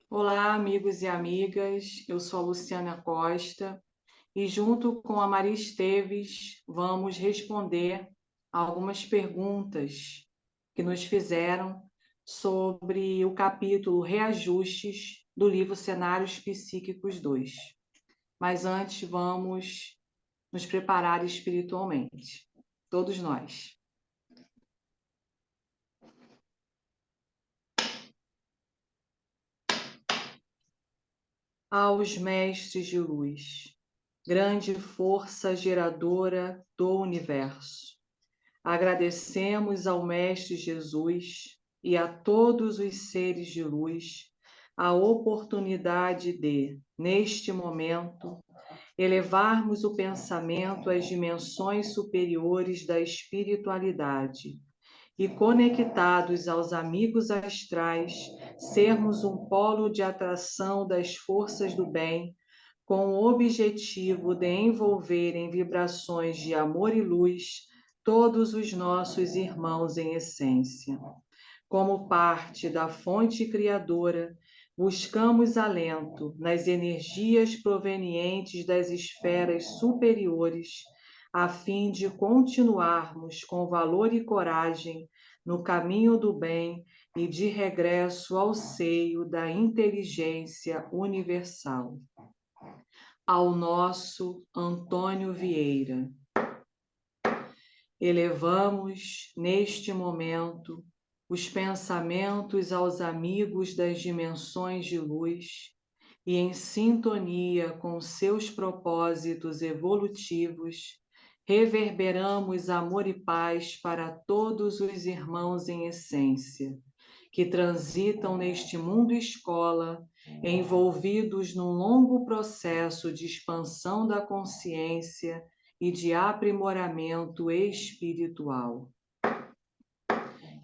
Olá, amigos e amigas. Eu sou a Luciana Costa e, junto com a Maria Esteves, vamos responder algumas perguntas que nos fizeram sobre o capítulo Reajustes do livro Cenários Psíquicos 2. Mas antes, vamos nos preparar espiritualmente, todos nós. Aos mestres de luz, grande força geradora do universo, agradecemos ao Mestre Jesus e a todos os seres de luz a oportunidade de, neste momento, elevarmos o pensamento às dimensões superiores da espiritualidade e, conectados aos amigos astrais, sermos um polo de atração das forças do bem, com o objetivo de envolver em vibrações de amor e luz todos os nossos irmãos em essência. Como parte da fonte criadora, buscamos alento nas energias provenientes das esferas superiores, a fim de continuarmos com valor e coragem no caminho do bem e de regresso ao seio da inteligência universal. Ao nosso Antônio Vieira, elevamos neste momento os pensamentos aos amigos das dimensões de luz e, em sintonia com seus propósitos evolutivos, reverberamos amor e paz para todos os irmãos em essência, que transitam neste mundo escola, envolvidos num longo processo de expansão da consciência e de aprimoramento espiritual.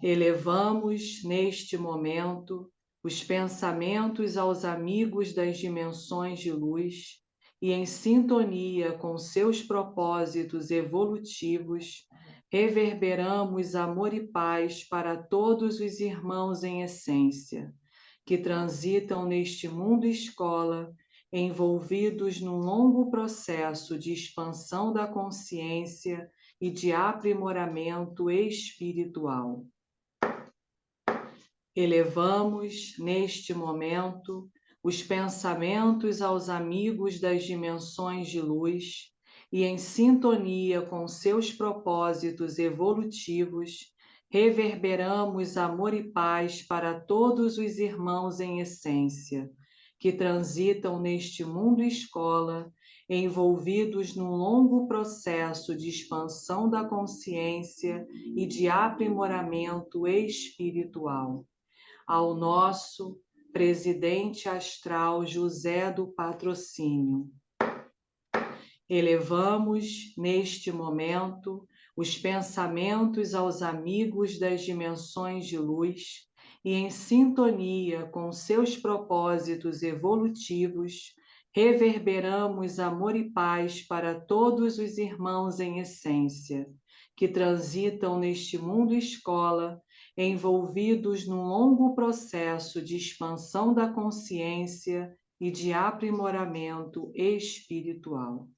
Elevamos, neste momento, os pensamentos aos amigos das dimensões de luz e, em sintonia com seus propósitos evolutivos, reverberamos amor e paz para todos os irmãos em essência, que transitam neste mundo escola, envolvidos num longo processo de expansão da consciência e de aprimoramento espiritual. Elevamos, neste momento, os pensamentos aos amigos das dimensões de luz e, em sintonia com seus propósitos evolutivos, reverberamos amor e paz para todos os irmãos em essência, que transitam neste mundo escola, envolvidos num longo processo de expansão da consciência e de aprimoramento espiritual. Ao nosso presidente astral José do Patrocínio, elevamos, neste momento, os pensamentos aos amigos das dimensões de luz e, em sintonia com seus propósitos evolutivos, reverberamos amor e paz para todos os irmãos em essência, que transitam neste mundo escola, envolvidos num longo processo de expansão da consciência e de aprimoramento espiritual.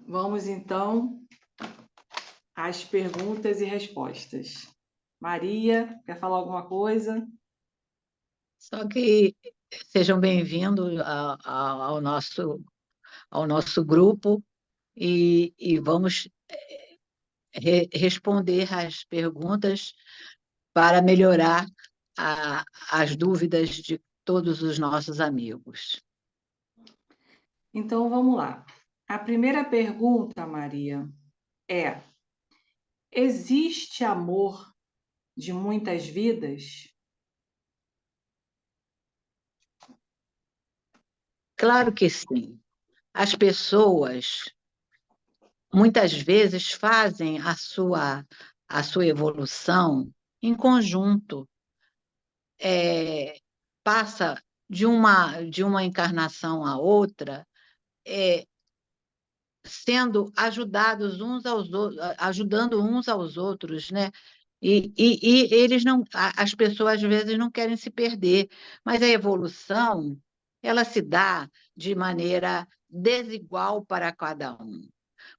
Vamos, então, às perguntas e respostas. Maria, quer falar alguma coisa? Só que sejam bem-vindos ao nosso grupo e vamos responder as perguntas para melhorar as dúvidas de todos os nossos amigos. Então, vamos lá. A primeira pergunta, Maria, é: existe amor de muitas vidas? Claro que sim. As pessoas muitas vezes fazem a sua evolução em conjunto, passa de uma encarnação a outra, sendo ajudados uns aos outros, ajudando uns aos outros, né? E eles não, as pessoas às vezes não querem se perder, mas a evolução, ela se dá de maneira desigual para cada um,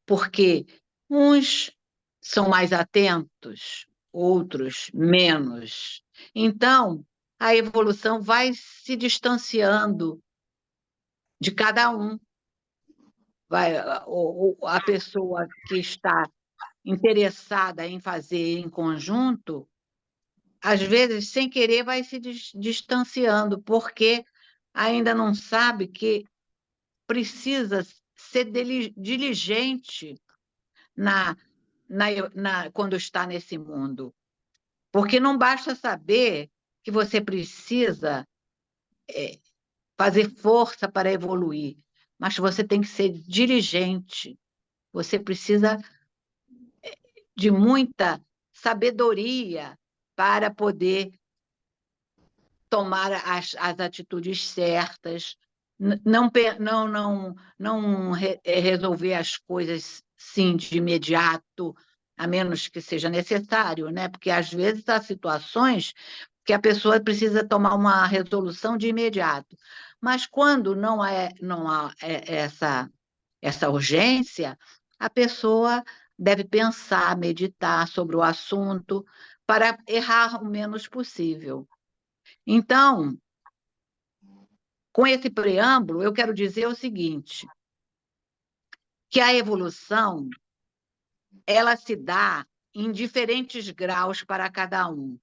porque uns são mais atentos, outros menos. Então, a evolução vai se distanciando de cada um. Vai, a pessoa que está interessada em fazer em conjunto, às vezes, sem querer, vai se distanciando, porque ainda não sabe que precisa ser diligente na, quando está nesse mundo. Porque não basta saber que você precisa fazer força para evoluir, mas você tem que ser diligente, você precisa de muita sabedoria para poder tomar as atitudes certas, não resolver as coisas sim de imediato, a menos que seja necessário, né? Porque às vezes há situações que a pessoa precisa tomar uma resolução de imediato. Mas quando não há essa urgência, a pessoa deve pensar, meditar sobre o assunto para errar o menos possível. Então, com esse preâmbulo, eu quero dizer o seguinte, que a evolução, ela se dá em diferentes graus para cada um,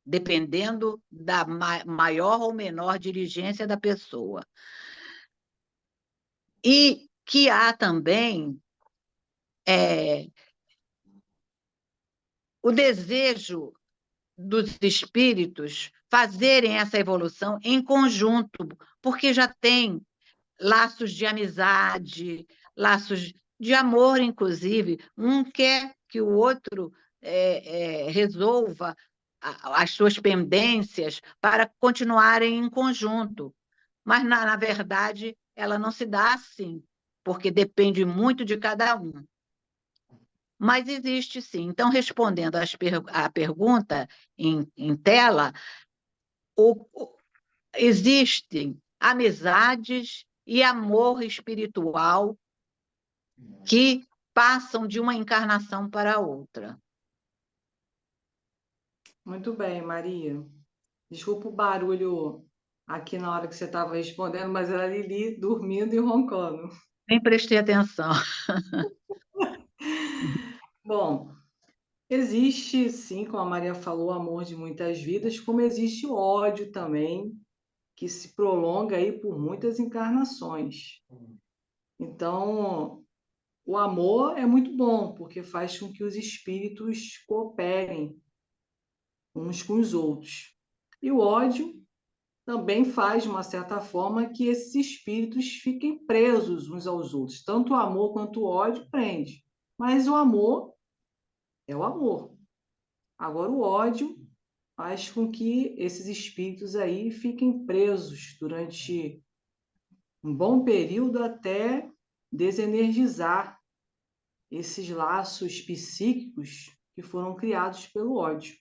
dependendo da maior ou menor diligência da pessoa. E que há também o desejo dos espíritos fazerem essa evolução em conjunto, porque já tem laços de amizade, laços de amor, inclusive. Um quer que o outro resolva as suas pendências para continuarem em conjunto. Mas, na verdade, ela não se dá assim, porque depende muito de cada um. Mas existe sim. Então, respondendo à pergunta em tela, existem amizades e amor espiritual que passam de uma encarnação para outra. Muito bem, Maria. Desculpa o barulho aqui na hora que você estava respondendo, mas era a Lili dormindo e roncando. Nem prestei atenção. Bom, existe, sim, como a Maria falou, o amor de muitas vidas, como existe o ódio também, que se prolonga aí por muitas encarnações. Então, o amor é muito bom, porque faz com que os espíritos cooperem uns com os outros. E o ódio também faz, de uma certa forma, que esses espíritos fiquem presos uns aos outros. Tanto o amor quanto o ódio prende. Mas o amor é o amor. Agora, o ódio faz com que esses espíritos aí fiquem presos durante um bom período até desenergizar esses laços psíquicos que foram criados pelo ódio.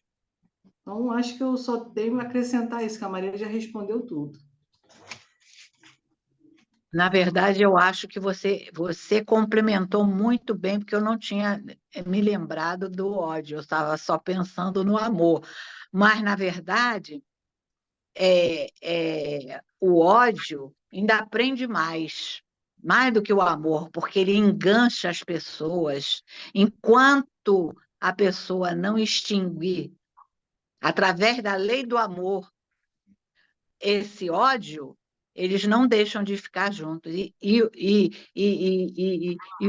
Então, acho que eu só tenho a acrescentar isso, que a Maria já respondeu tudo. Na verdade, eu acho que você complementou muito bem, porque eu não tinha me lembrado do ódio, eu estava só pensando no amor. Mas, na verdade, o ódio ainda aprende mais do que o amor, porque ele engancha as pessoas. Enquanto a pessoa não extinguir, através da lei do amor, esse ódio, eles não deixam de ficar juntos. E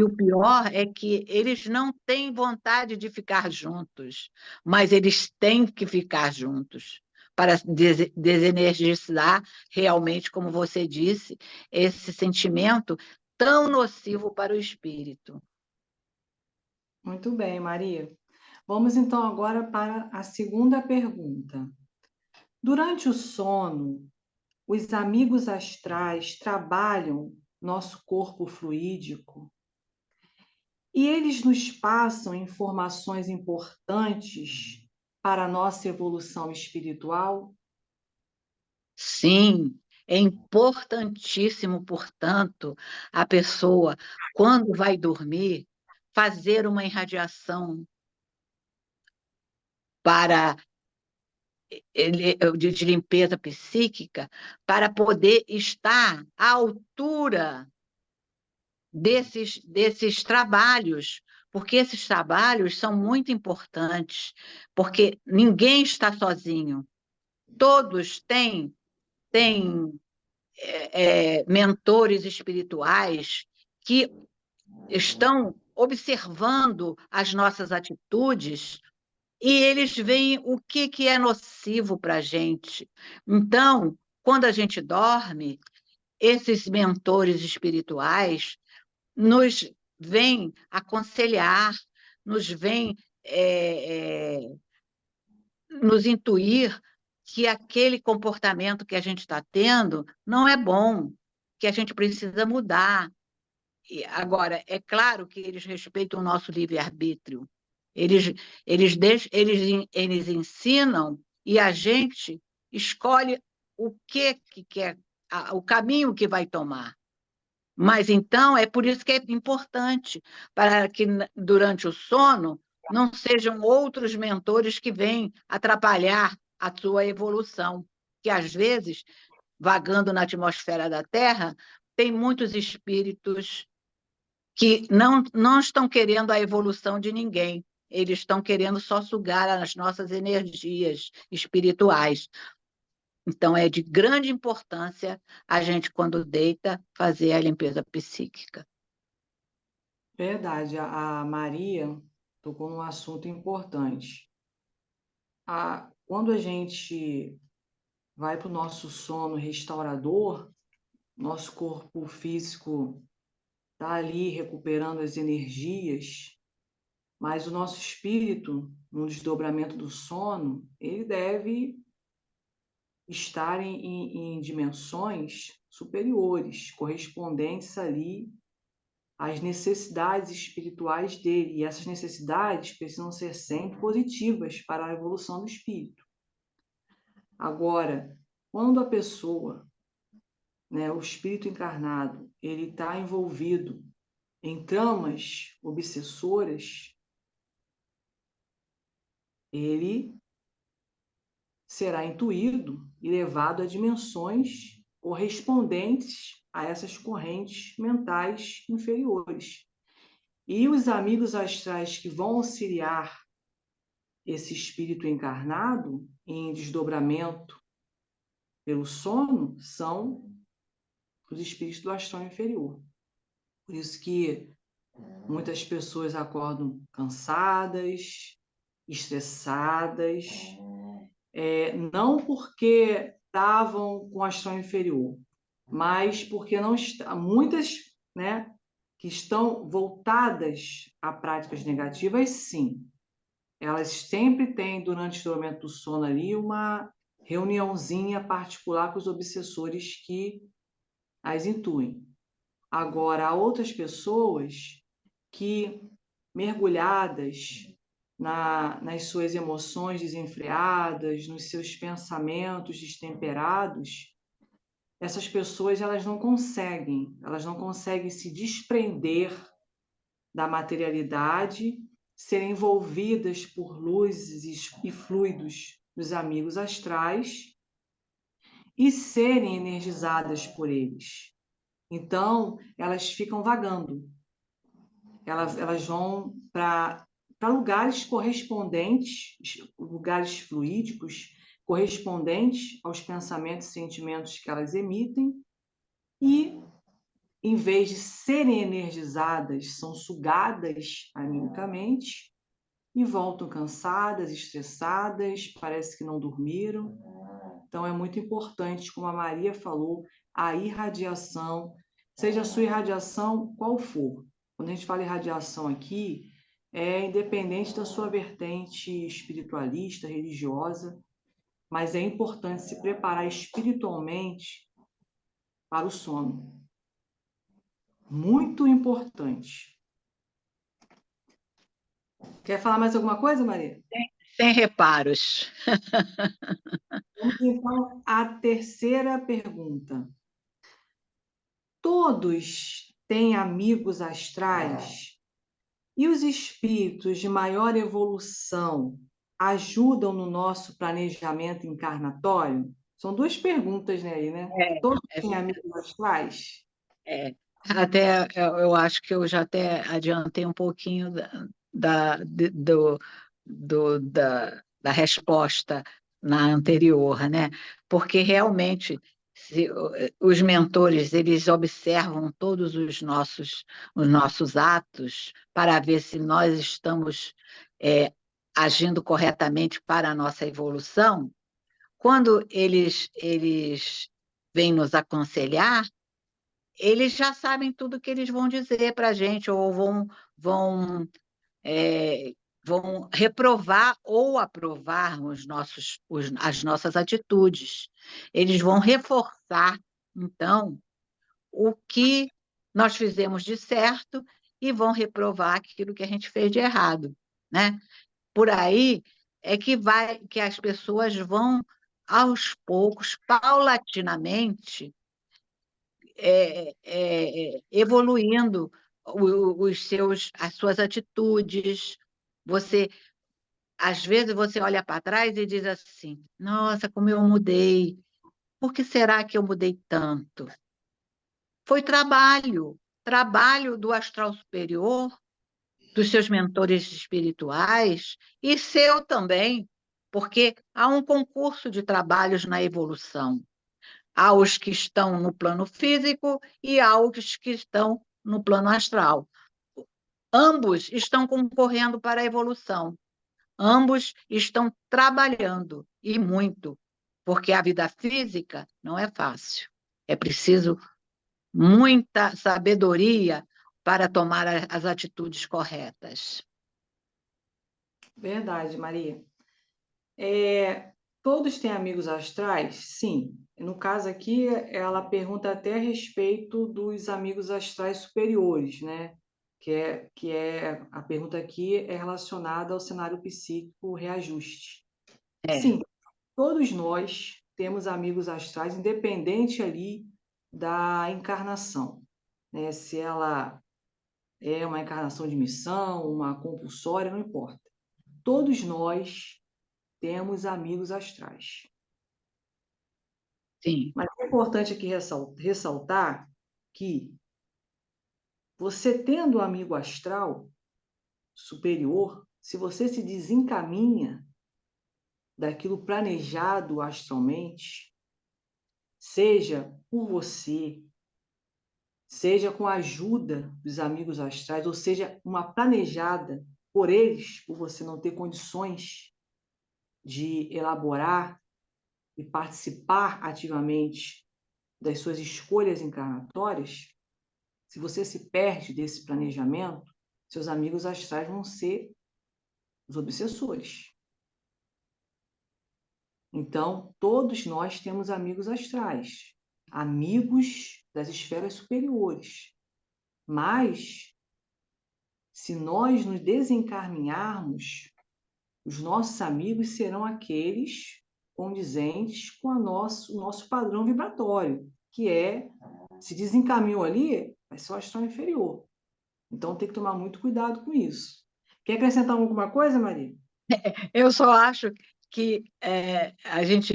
o pior é que eles não têm vontade de ficar juntos, mas eles têm que ficar juntos para desenergizar realmente, como você disse, esse sentimento tão nocivo para o espírito. Muito bem, Maria. Vamos então agora para a segunda pergunta. Durante o sono, os amigos astrais trabalham nosso corpo fluídico e eles nos passam informações importantes para a nossa evolução espiritual? Sim, é importantíssimo, portanto, a pessoa, quando vai dormir, fazer uma irradiação para de limpeza psíquica, para poder estar à altura desses trabalhos, porque esses trabalhos são muito importantes, porque ninguém está sozinho. Todos têm mentores espirituais que estão observando as nossas atitudes e eles veem o que é nocivo para a gente. Então, quando a gente dorme, esses mentores espirituais nos vêm aconselhar, nos vêm nos intuir que aquele comportamento que a gente está tendo não é bom, que a gente precisa mudar. E, agora, é claro que eles respeitam o nosso livre-arbítrio. Eles ensinam e a gente escolhe o que quer, o caminho que vai tomar. Mas então é por isso que é importante, para que durante o sono não sejam outros mentores que vêm atrapalhar a sua evolução, que às vezes, vagando na atmosfera da Terra, tem muitos espíritos que não estão querendo a evolução de ninguém, eles estão querendo só sugar as nossas energias espirituais. Então, é de grande importância a gente, quando deita, fazer a limpeza psíquica. Verdade, a Maria tocou num assunto importante. Quando a gente vai para o nosso sono restaurador, nosso corpo físico está ali recuperando as energias, mas o nosso espírito, no desdobramento do sono, ele deve estar em dimensões superiores, correspondentes ali às necessidades espirituais dele. E essas necessidades precisam ser sempre positivas para a evolução do espírito. Agora, quando a pessoa, né, o espírito encarnado, ele está envolvido em tramas obsessoras, ele será intuído e levado a dimensões correspondentes a essas correntes mentais inferiores. E os amigos astrais que vão auxiliar esse espírito encarnado em desdobramento pelo sono são os espíritos do astral inferior. Por isso que muitas pessoas acordam cansadas, estressadas, não porque estavam com astral inferior, mas porque não muitas, né, que estão voltadas a práticas negativas, sim. Elas sempre têm, durante o momento do sono ali, uma reuniãozinha particular com os obsessores que as intuem. Agora, há outras pessoas que, mergulhadas nas suas emoções desenfreadas, nos seus pensamentos destemperados, essas pessoas elas não conseguem se desprender da materialidade, serem envolvidas por luzes e fluidos dos amigos astrais e serem energizadas por eles. Então, elas ficam vagando. Elas vão para lugares correspondentes, lugares fluídicos, correspondentes aos pensamentos e sentimentos que elas emitem, e, em vez de serem energizadas, são sugadas animicamente e voltam cansadas, estressadas, parece que não dormiram. Então, é muito importante, como a Maria falou, a irradiação, seja a sua irradiação qual for. Quando a gente fala irradiação aqui, é independente da sua vertente espiritualista, religiosa, mas é importante se preparar espiritualmente para o sono. Muito importante. Quer falar mais alguma coisa, Maria? Sem reparos. Vamos então à terceira pergunta. Todos têm amigos astrais? E os espíritos de maior evolução ajudam no nosso planejamento encarnatório? São duas perguntas, né, aí, né? Todos É, têm amigos astrais? é. Até eu acho que eu já até adiantei um pouquinho da resposta na anterior, né? Porque realmente os mentores eles observam todos os nossos atos para ver se nós estamos agindo corretamente para a nossa evolução. Quando eles vêm nos aconselhar, eles já sabem tudo que eles vão dizer para a gente, ou vão, é, vão reprovar ou aprovar as nossas atitudes. Eles vão reforçar, então, o que nós fizemos de certo e vão reprovar aquilo que a gente fez de errado, né? Por aí é que as pessoas vão, aos poucos, paulatinamente, evoluindo as suas atitudes. Você, às vezes, você olha para trás e diz assim: Nossa, como eu mudei! Por que será que eu mudei tanto? Foi trabalho do astral superior, dos seus mentores espirituais e seu também, porque há um concurso de trabalhos na evolução. Há os que estão no plano físico e há os que estão no plano astral. Ambos estão concorrendo para a evolução. Ambos estão trabalhando, e muito, porque a vida física não é fácil. É preciso muita sabedoria para tomar as atitudes corretas. Verdade, Maria. Todos têm amigos astrais? Sim. No caso aqui, ela pergunta até a respeito dos amigos astrais superiores, né? A pergunta aqui é relacionada ao cenário psíquico reajuste. É, Sim, todos nós temos amigos astrais, independente ali da encarnação, né? Se ela é uma encarnação de missão, uma compulsória, não importa. Todos nós temos amigos astrais. sim, Mas é importante aqui ressaltar que você tendo um amigo astral superior, se você se desencaminha daquilo planejado astralmente, seja por você, seja com a ajuda dos amigos astrais, ou seja, uma planejada por eles, por você não ter condições de elaborar e participar ativamente das suas escolhas encarnatórias, se você se perde desse planejamento, seus amigos astrais vão ser os obsessores. Então, todos nós temos amigos astrais, amigos das esferas superiores. Mas, se nós nos desencaminharmos, os nossos amigos serão aqueles condizentes com o nosso padrão vibratório, que é, se desencaminhou ali, vai ser o astral inferior. Então, tem que tomar muito cuidado com isso. Quer acrescentar alguma coisa, Maria? eu só acho que a gente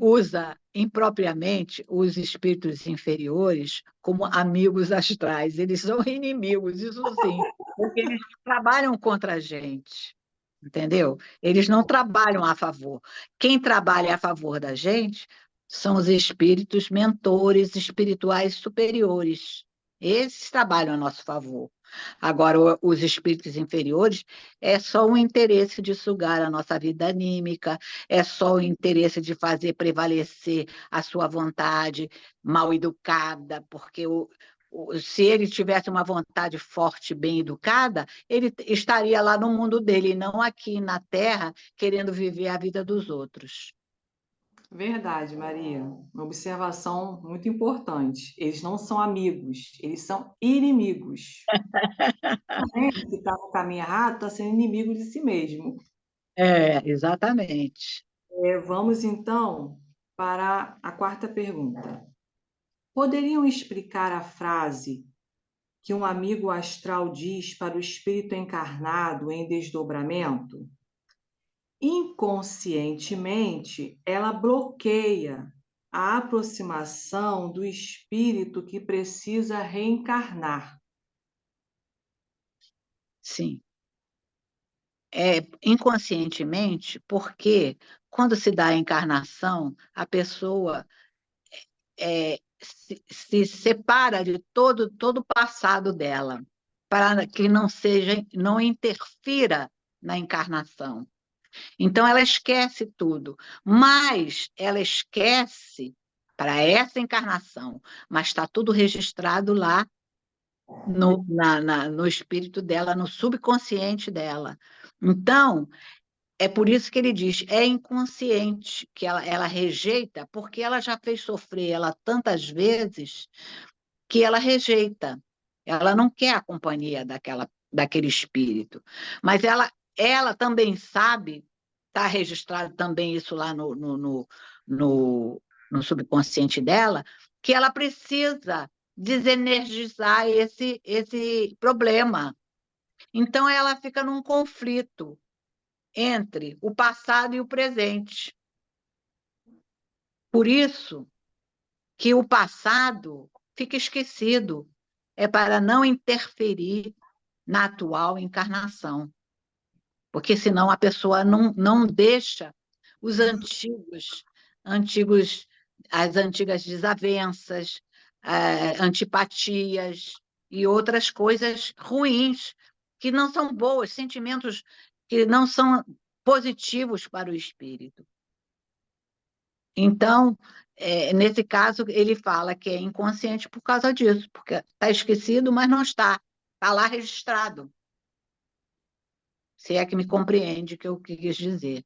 usa impropriamente os espíritos inferiores como amigos astrais. Eles são inimigos, isso sim, porque eles trabalham contra a gente, entendeu? Eles não trabalham a favor. Quem trabalha a favor da gente são os espíritos mentores espirituais superiores. Esses trabalham a nosso favor. Agora, os espíritos inferiores é só o interesse de sugar a nossa vida anímica, é só o interesse de fazer prevalecer a sua vontade mal educada, porque se ele tivesse uma vontade forte, bem educada, ele estaria lá no mundo dele, não aqui na Terra, querendo viver a vida dos outros. Verdade, Maria. Uma observação muito importante. Eles não são amigos, eles são inimigos. A gente que está no caminho errado está sendo inimigo de si mesmo. Exatamente. Vamos, então, para a quarta pergunta. Poderiam explicar a frase que um amigo astral diz para o espírito encarnado em desdobramento? Inconscientemente, ela bloqueia a aproximação do espírito que precisa reencarnar. Sim. Inconscientemente, porque quando se dá a encarnação, a pessoa se separa de todo o passado dela, para que não interfira na encarnação. Então, ela esquece tudo, mas ela esquece para essa encarnação, mas está tudo registrado lá no espírito dela, no subconsciente dela. Então, é por isso que ele diz, é inconsciente, que ela rejeita, porque ela já fez sofrer ela tantas vezes que ela rejeita. Ela não quer a companhia daquele espírito. Mas ela também sabe, está registrado também isso lá no, no subconsciente dela, que ela precisa desenergizar esse problema. Então, ela fica num conflito entre o passado e o presente. Por isso que o passado fica esquecido, é para não interferir na atual encarnação, porque senão a pessoa não deixa os antigos, as antigas desavenças, antipatias e outras coisas ruins, que não são boas, sentimentos que não são positivos para o espírito. Então, nesse caso, ele fala que é inconsciente por causa disso, porque está esquecido, mas não está. Está lá registrado. Se é que me compreende o que eu quis dizer.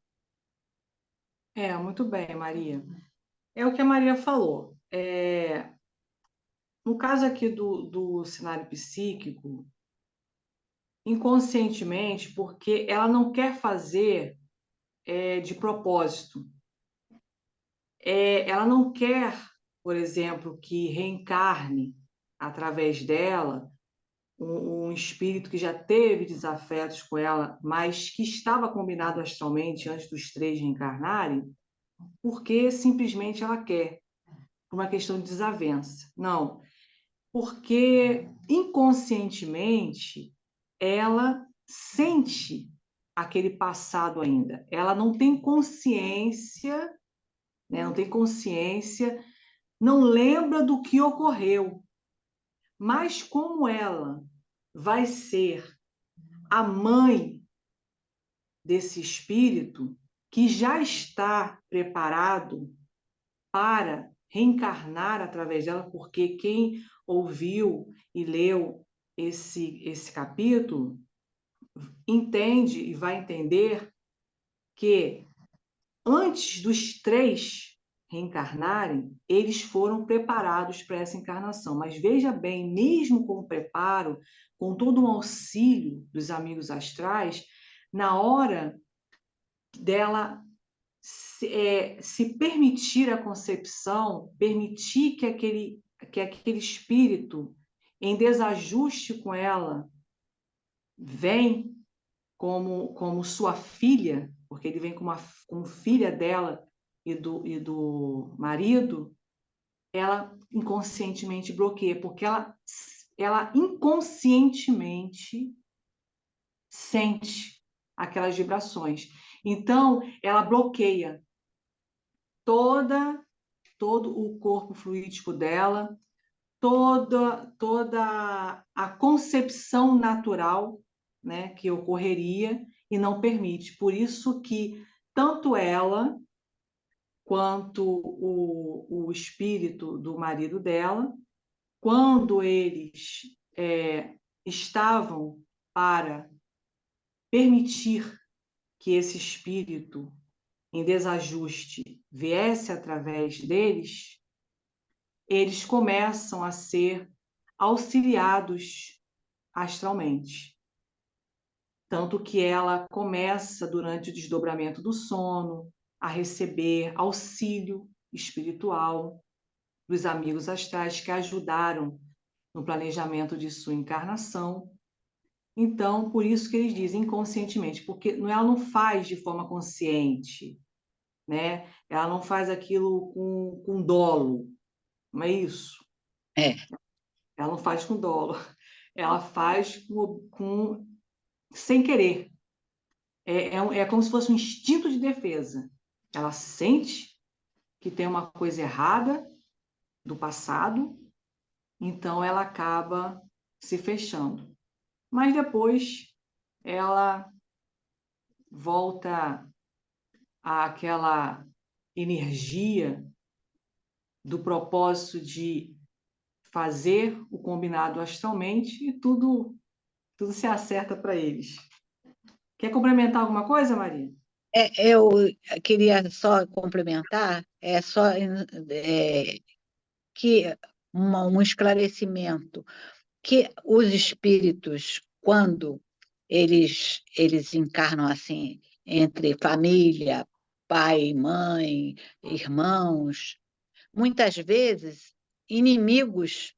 Muito bem, Maria. É o que a Maria falou. No caso aqui do cenário psíquico, inconscientemente, porque ela não quer fazer de propósito. Ela não quer, por exemplo, que reencarne através dela um espírito que já teve desafetos com ela, mas que estava combinado astralmente antes dos três reencarnarem, porque simplesmente ela quer, por uma questão de desavença. Não, porque inconscientemente ela sente aquele passado ainda. Ela não tem consciência, né? Não tem consciência, não lembra do que ocorreu. Mas como ela vai ser a mãe desse espírito que já está preparado para reencarnar através dela, porque quem ouviu e leu esse capítulo entende e vai entender que antes dos três reencarnarem, eles foram preparados para essa encarnação. Mas veja bem, mesmo com o preparo, com todo o auxílio dos amigos astrais, na hora dela se permitir a concepção, permitir que aquele espírito em desajuste com ela vem como sua filha, porque ele vem como filha dela e do marido, ela inconscientemente bloqueia, porque ela inconscientemente sente aquelas vibrações. Então, ela bloqueia todo o corpo fluídico dela, toda a concepção natural, né, que ocorreria e não permite. Por isso que tanto ela quanto o espírito do marido dela, quando eles estavam para permitir que esse espírito em desajuste viesse através deles, eles começam a ser auxiliados astralmente. Tanto que ela começa, durante o desdobramento do sono, a receber auxílio espiritual dos amigos astrais que ajudaram no planejamento de sua encarnação. Então, por isso que eles dizem inconscientemente, porque ela não faz de forma consciente, né? Ela não faz aquilo com dolo, não é isso? É, Ela não faz com dolo, ela faz sem querer. É como se fosse um instinto de defesa. Ela sente que tem uma coisa errada do passado, então ela acaba se fechando. Mas depois ela volta àquela energia do propósito de fazer o combinado astralmente e tudo se acerta para eles. Quer complementar alguma coisa, Maria? eu queria só complementar, que um esclarecimento, que os espíritos, quando eles encarnam assim, entre família, pai, mãe, irmãos, muitas vezes inimigos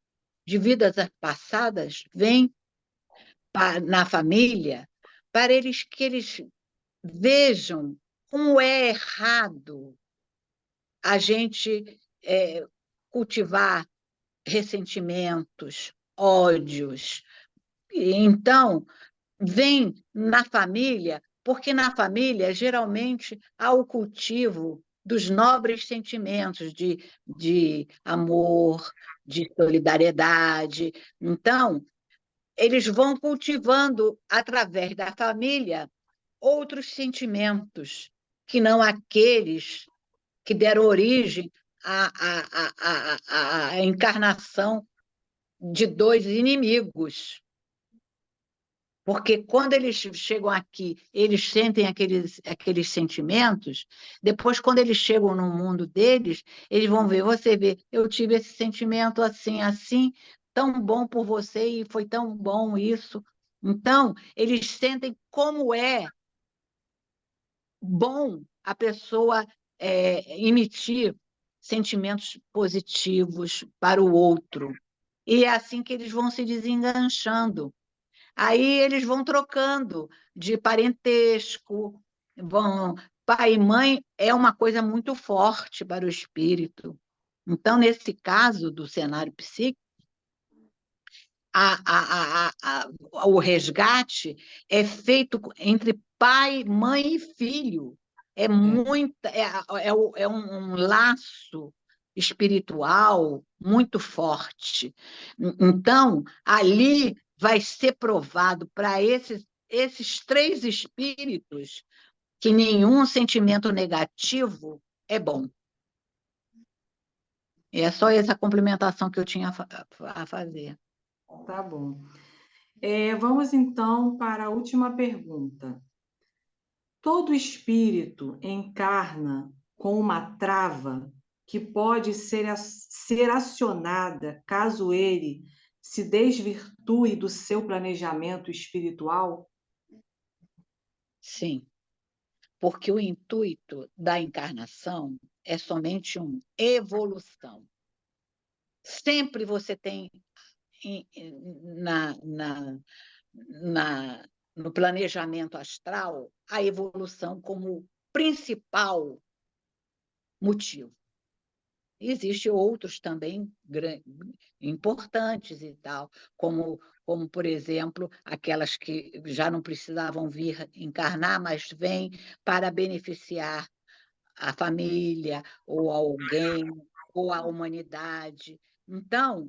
de vidas passadas vêm na família para que eles vejam como é errado a gente cultivar ressentimentos, ódios. Então, vem na família, porque na família, geralmente, há o cultivo dos nobres sentimentos de amor, de solidariedade. Então, eles vão cultivando, através da família, outros sentimentos, que não aqueles que deram origem à encarnação de dois inimigos. Porque quando eles chegam aqui, eles sentem aqueles sentimentos, depois, quando eles chegam no mundo deles, eles vão ver, você vê, eu tive esse sentimento assim, assim, tão bom por você, e foi tão bom isso. Então, eles sentem como é bom a pessoa emitir sentimentos positivos para o outro. E é assim que eles vão se desenganchando. Aí eles vão trocando de parentesco, vão. Pai e mãe é uma coisa muito forte para o espírito. Então, nesse caso do cenário psíquico, o resgate é feito entre pai, mãe e filho. É muita, é um laço espiritual muito forte. Então, ali vai ser provado para esses três espíritos que nenhum sentimento negativo é bom. E é só essa complementação que eu tinha a fazer. Tá bom. Vamos então para a última pergunta. Todo espírito encarna com uma trava que pode ser acionada caso ele se desvirtue do seu planejamento espiritual? Sim, porque o intuito da encarnação é somente uma evolução. Sempre você tem na, na, no planejamento astral a evolução como principal motivo. Existem outros também importantes e tal, como, por exemplo, aquelas que já não precisavam vir encarnar, mas vêm para beneficiar a família, ou alguém, ou a humanidade. Então,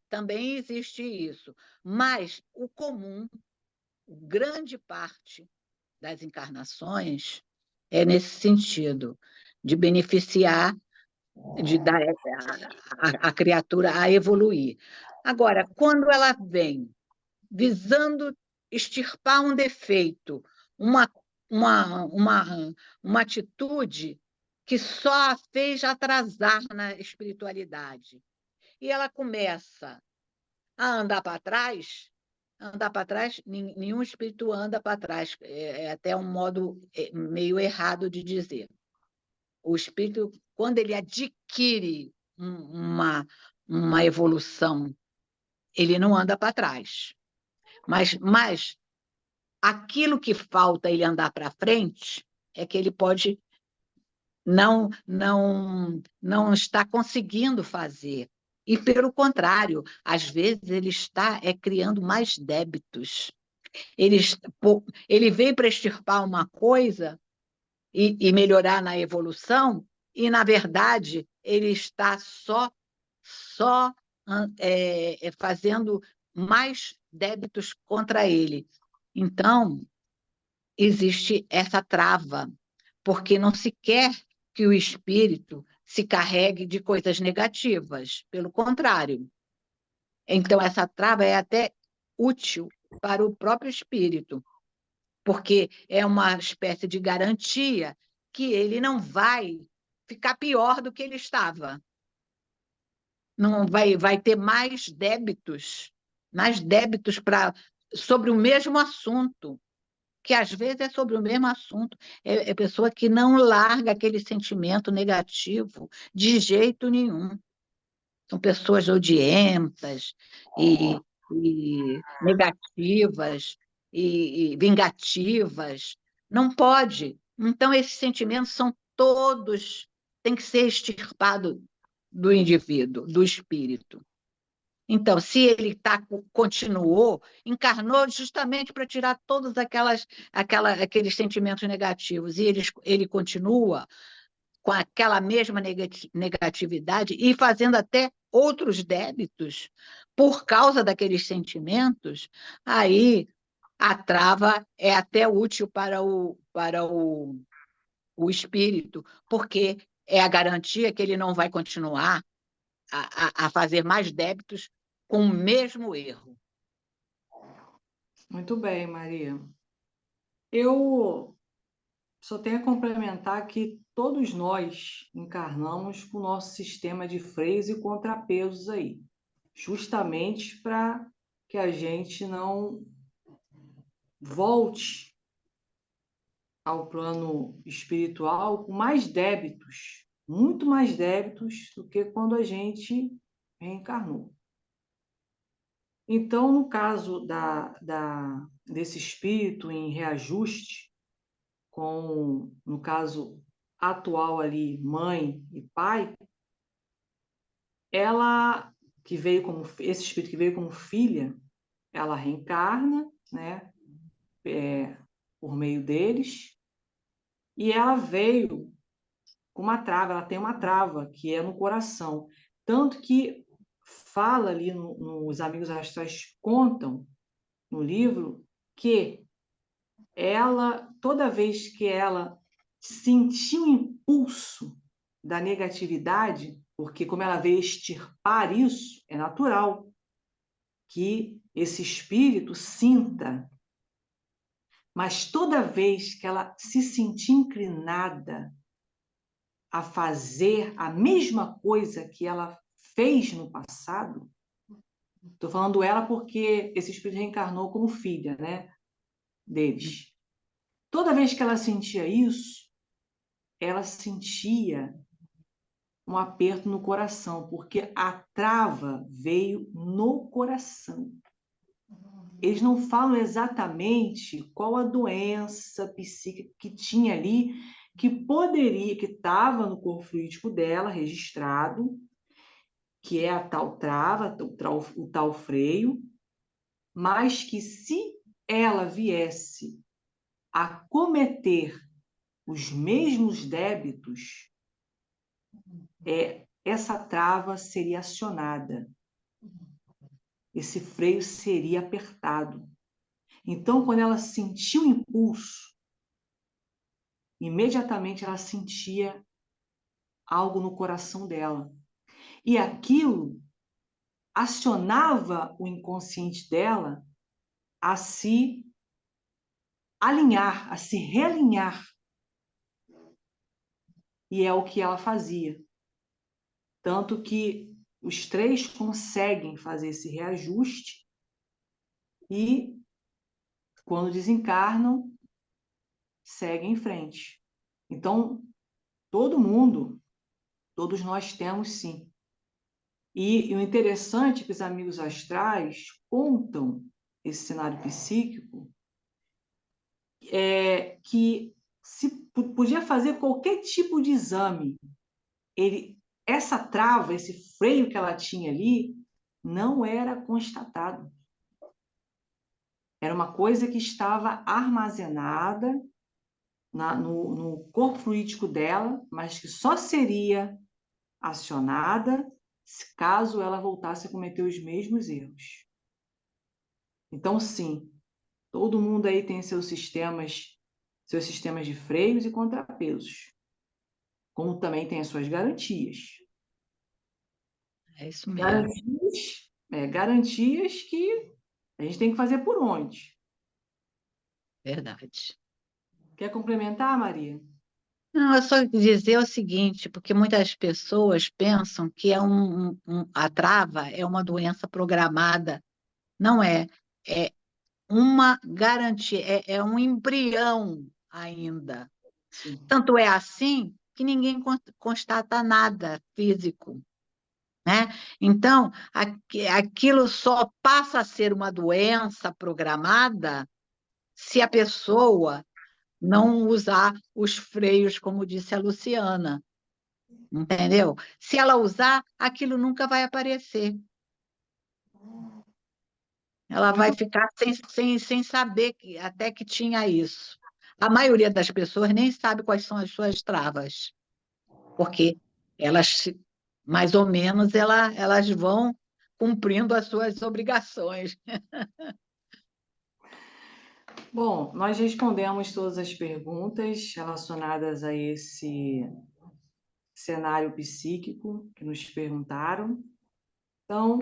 também existe isso. Mas o comum, grande parte das encarnações, é nesse sentido, de beneficiar, de dar a criatura a evoluir. Agora, quando ela vem visando extirpar um defeito, uma, uma, uma, uma atitude que só a fez atrasar na espiritualidade, e ela começa a andar para trás, andar para trás, nenhum espírito anda para trás. É até um modo meio errado de dizer. O espírito, quando ele adquire uma evolução, ele não anda para trás. Mas aquilo que falta ele andar para frente é que ele pode não está conseguindo fazer. E, pelo contrário, às vezes ele está criando mais débitos. Ele veio para extirpar uma coisa e melhorar na evolução, e, na verdade, ele está só fazendo mais débitos contra ele. Então, existe essa trava, porque não se quer que o espírito se carregue de coisas negativas, pelo contrário. Então, essa trava é até útil para o próprio espírito, porque é uma espécie de garantia que ele não vai ficar pior do que ele estava. Não vai ter mais débitos sobre o mesmo assunto, que às vezes é sobre o mesmo assunto. É pessoa que não larga aquele sentimento negativo de jeito nenhum. São pessoas odientas e negativas e vingativas. Não pode. Então, esses sentimentos são todos, tem que ser extirpado do indivíduo, do espírito. Então, se ele continuou, encarnou justamente para tirar todos aqueles sentimentos negativos, e ele continua com aquela mesma negatividade e fazendo até outros débitos por causa daqueles sentimentos, aí a trava é até útil para o espírito, porque é a garantia que ele não vai continuar a fazer mais débitos com o mesmo erro. Muito bem, Maria. Eu só tenho a complementar que todos nós encarnamos com o nosso sistema de freios e contrapesos aí, justamente para que a gente não volte ao plano espiritual com mais débitos, muito mais débitos do que quando a gente reencarnou. Então, no caso desse espírito em reajuste, no caso atual ali, mãe e pai, esse espírito que veio como filha, ela reencarna, né, por meio deles, e ela veio com uma trava, ela tem uma trava que é no coração, tanto que fala ali nos Amigos Astrais, contam no livro que toda vez que ela sentiu o impulso da negatividade, porque como ela veio extirpar isso, é natural que esse espírito sinta, mas toda vez que ela se sentir inclinada a fazer a mesma coisa que ela fez no passado, estou falando ela porque esse espírito reencarnou como filha, né, deles. Toda vez que ela sentia isso, ela sentia um aperto no coração, porque a trava veio no coração. Eles não falam exatamente qual a doença psíquica que tinha ali, que estava no corpo fluídico dela, registrado, que é a tal trava, o tal freio, mas que se ela viesse a cometer os mesmos débitos, essa trava seria acionada, esse freio seria apertado. Então, quando ela sentiu o impulso, imediatamente ela sentia algo no coração dela. E aquilo acionava o inconsciente dela a se alinhar, a se realinhar. E é o que ela fazia. Tanto que os três conseguem fazer esse reajuste e, quando desencarnam, seguem em frente. Então, todo mundo, todos nós temos sim. E o interessante é que os amigos astrais contam esse cenário psíquico, que se podia fazer qualquer tipo de exame, essa trava, esse freio que ela tinha ali, não era constatado. Era uma coisa que estava armazenada no corpo fluídico dela, mas que só seria acionada caso ela voltasse a cometer os mesmos erros. Então, sim, todo mundo aí tem seus sistemas de freios e contrapesos, como também tem as suas garantias. É isso mesmo. Garantias que a gente tem que fazer por onde? Verdade. Quer complementar, Maria? Não, eu só dizer o seguinte, porque muitas pessoas pensam que a trava é uma doença programada. Não é. É uma garantia, é um embrião ainda. Sim. Tanto é assim que ninguém constata nada físico, né? Então, aquilo só passa a ser uma doença programada se a pessoa não usar os freios, como disse a Luciana, entendeu? Se ela usar, aquilo nunca vai aparecer. Ela vai Muito, ficar sem saber até que tinha isso. A maioria das pessoas nem sabe quais são as suas travas, porque elas, mais ou menos, elas vão cumprindo as suas obrigações. bom, nós respondemos todas as perguntas relacionadas a esse cenário psíquico que nos perguntaram. Então,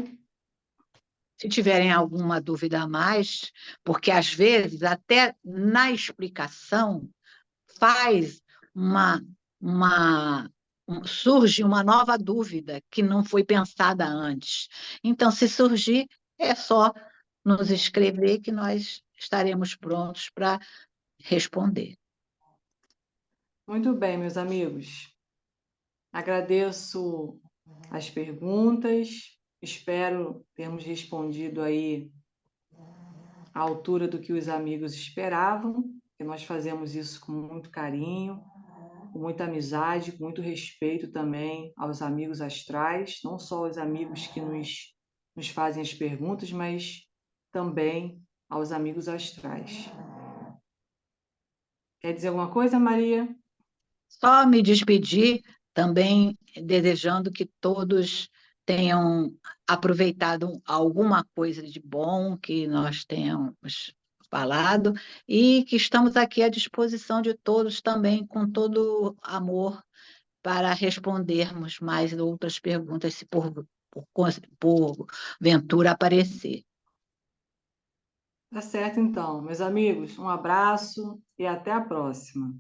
Se tiverem alguma dúvida a mais, porque às vezes, até na explicação, faz uma, uma surge uma nova dúvida que não foi pensada antes. Então, se surgir, é só nos escrever que nós estaremos prontos para responder. muito bem, meus amigos. Agradeço as perguntas. Espero termos respondido aí à altura do que os amigos esperavam, que nós fazemos isso com muito carinho, com muita amizade, com muito respeito também aos amigos astrais, não só aos amigos que nos fazem as perguntas, mas também aos amigos astrais. Quer dizer alguma coisa, Maria? Só me despedir também desejando que todos tenham aproveitado alguma coisa de bom que nós tenhamos falado e que estamos aqui à disposição de todos também, com todo amor, para respondermos mais outras perguntas, se porventura aparecer. Tá certo, então. Meus amigos, um abraço e até a próxima.